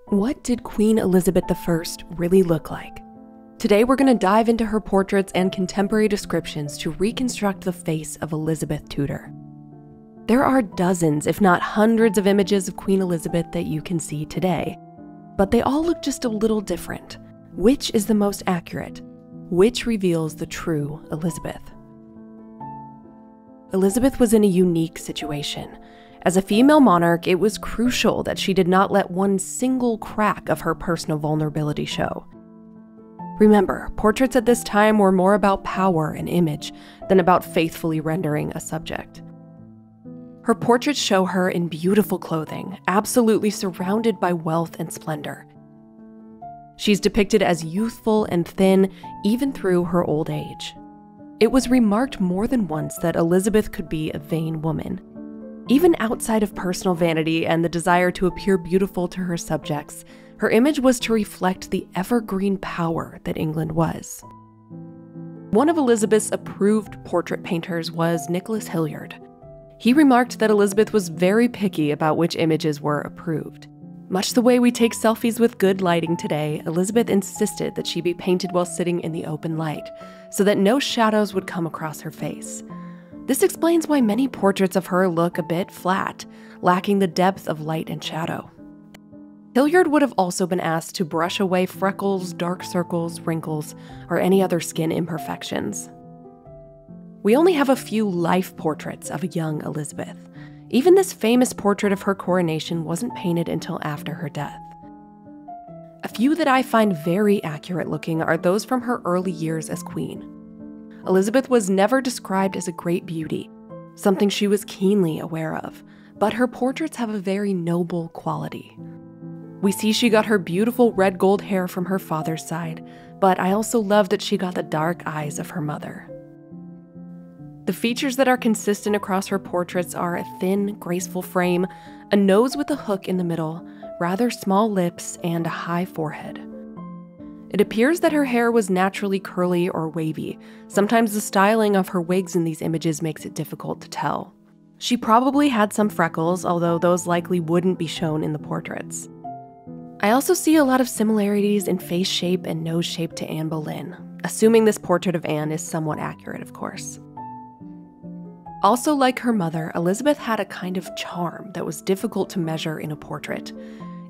What did Queen Elizabeth I really look like? Today we're going to dive into her portraits and contemporary descriptions to reconstruct the face of Elizabeth Tudor. There are dozens, if not hundreds, of images of Queen Elizabeth that you can see today, but they all look just a little different. Which is the most accurate? Which reveals the true Elizabeth? Elizabeth was in a unique situation. As a female monarch, it was crucial that she did not let one single crack of her personal vulnerability show. Remember, portraits at this time were more about power and image than about faithfully rendering a subject. Her portraits show her in beautiful clothing, absolutely surrounded by wealth and splendor. She's depicted as youthful and thin, even through her old age. It was remarked more than once that Elizabeth could be a vain woman. Even outside of personal vanity and the desire to appear beautiful to her subjects, her image was to reflect the evergreen power that England was. One of Elizabeth's approved portrait painters was Nicholas Hilliard. He remarked that Elizabeth was very picky about which images were approved. Much the way we take selfies with good lighting today, Elizabeth insisted that she be painted while sitting in the open light, so that no shadows would come across her face. This explains why many portraits of her look a bit flat, lacking the depth of light and shadow. Hilliard would have also been asked to brush away freckles, dark circles, wrinkles, or any other skin imperfections. We only have a few life portraits of a young Elizabeth. Even this famous portrait of her coronation wasn't painted until after her death. A few that I find very accurate looking are those from her early years as queen. Elizabeth was never described as a great beauty, something she was keenly aware of, but her portraits have a very noble quality. We see she got her beautiful red gold hair from her father's side, but I also love that she got the dark eyes of her mother. The features that are consistent across her portraits are a thin, graceful frame, a nose with a hook in the middle, rather small lips, and a high forehead. It appears that her hair was naturally curly or wavy. Sometimes the styling of her wigs in these images makes it difficult to tell. She probably had some freckles, although those likely wouldn't be shown in the portraits. I also see a lot of similarities in face shape and nose shape to Anne Boleyn, assuming this portrait of Anne is somewhat accurate, of course. Also, like her mother, Elizabeth had a kind of charm that was difficult to measure in a portrait.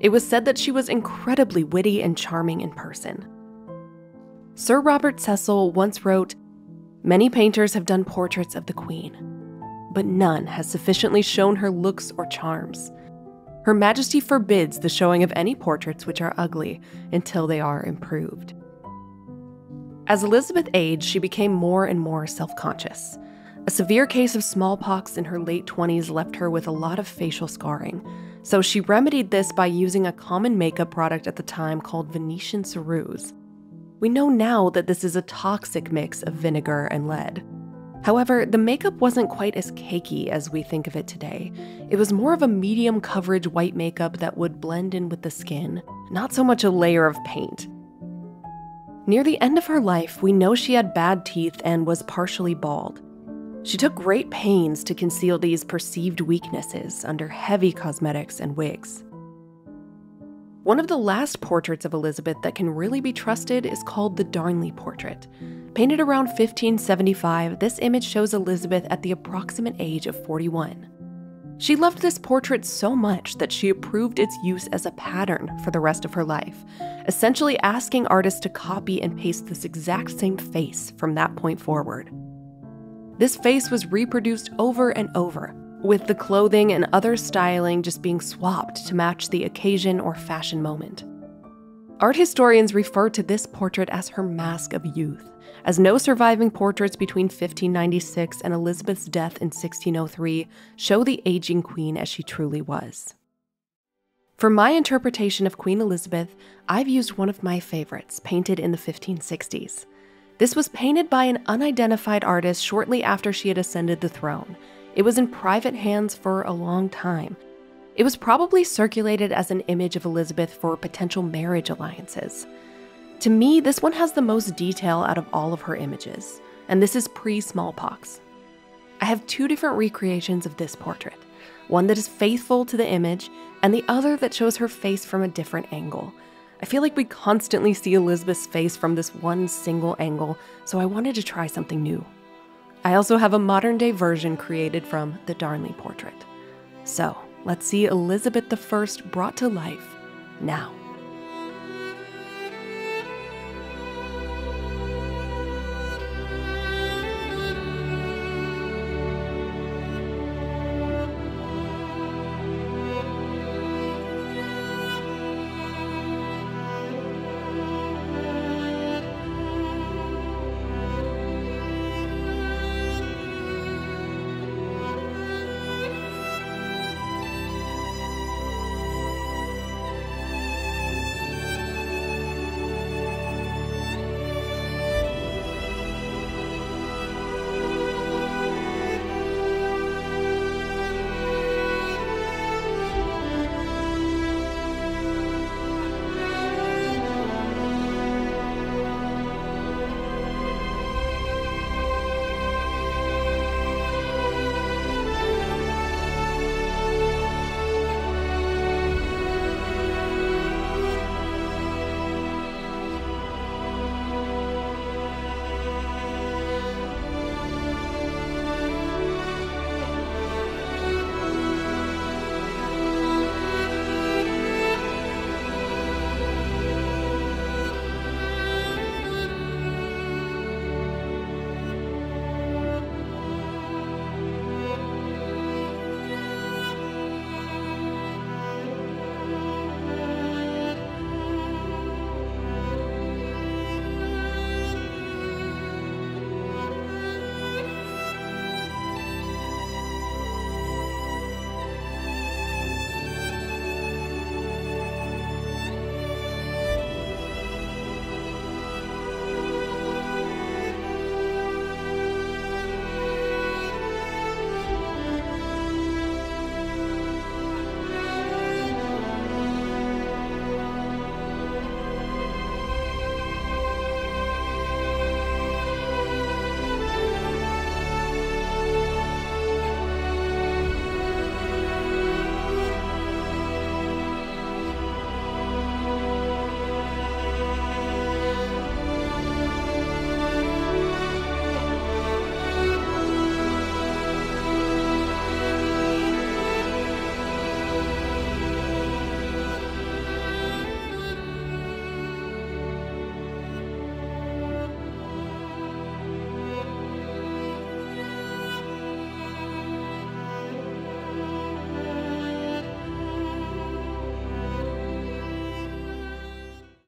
It was said that she was incredibly witty and charming in person. Sir Robert Cecil once wrote, "Many painters have done portraits of the Queen, but none has sufficiently shown her looks or charms. Her Majesty forbids the showing of any portraits which are ugly until they are improved." As Elizabeth aged, she became more and more self-conscious. A severe case of smallpox in her late 20s left her with a lot of facial scarring, so she remedied this by using a common makeup product at the time called Venetian ceruse. We know now that this is a toxic mix of vinegar and lead. However, the makeup wasn't quite as cakey as we think of it today. It was more of a medium coverage white makeup that would blend in with the skin, not so much a layer of paint. Near the end of her life, we know she had bad teeth and was partially bald. She took great pains to conceal these perceived weaknesses under heavy cosmetics and wigs. One of the last portraits of Elizabeth that can really be trusted is called the Darnley portrait. Painted around 1575, this image shows Elizabeth at the approximate age of 41. She loved this portrait so much that she approved its use as a pattern for the rest of her life, essentially asking artists to copy and paste this exact same face from that point forward. This face was reproduced over and over, with the clothing and other styling just being swapped to match the occasion or fashion moment. Art historians refer to this portrait as her mask of youth, as no surviving portraits between 1596 and Elizabeth's death in 1603 show the aging queen as she truly was. For my interpretation of Queen Elizabeth, I've used one of my favorites, painted in the 1560s. This was painted by an unidentified artist shortly after she had ascended the throne. It was in private hands for a long time. It was probably circulated as an image of Elizabeth for potential marriage alliances. To me, this one has the most detail out of all of her images, and this is pre-smallpox. I have two different recreations of this portrait. one that is faithful to the image and the other that shows her face from a different angle. I feel like we constantly see Elizabeth's face from this one single angle, so I wanted to try something new. I also have a modern-day version created from the Darnley portrait. So let's see Elizabeth I brought to life now.